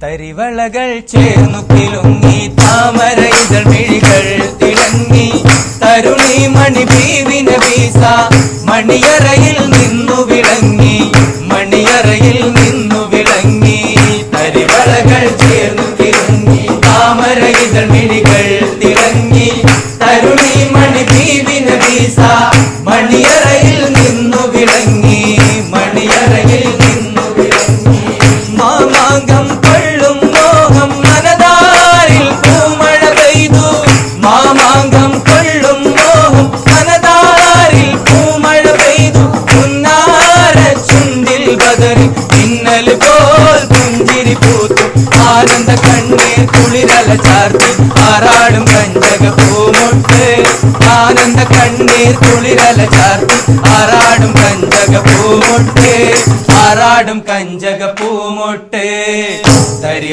തരിവളകൾ ചേർന്നു കിലുങ്ങി താമര ഇതൾ മിഴികൾ തിളങ്ങി തരുണി മണി ബീവിന വീസ മണിയറയിൽ നിന്നു വിളങ്ങി മണിയറയിൽ നിന്നു വിളങ്ങി തരിവളകൾ ചേർന്നു കിലുങ്ങി താമര ഇതൾ മിഴികൾ തിളങ്ങി തരുണി മണി ബീവിന വീസ മണിയറയിൽ നിന്നു വിളങ്ങി മണിയറയിൽ നിന്നു വിളങ്ങി മാമാങ്കം കൊള്ളും മോഹം മനതാരിൽ പൂമഴ പെയ്തു മാമാങ്കം കൊള്ളും മോഹം മനതാരിൽ പൂമഴ പെയ്തു പുന്നാര ചുണ്ടിൽ ബദറി മിന്നൽ പോൽ പുഞ്ചിരി പൂത്തു ആനന്ദ കണ്ണീർ കുളിരല ചാർത്തി ആറാടും കഞ്ചക പൂമൊട്ട് ആനന്ദ കണ്ണീർ കുളിരല ചാർത്തി ആറാടും കഞ്ചക പൂമൊട്ട് ആറാടും കഞ്ചക പൂമൊട്ട് തരി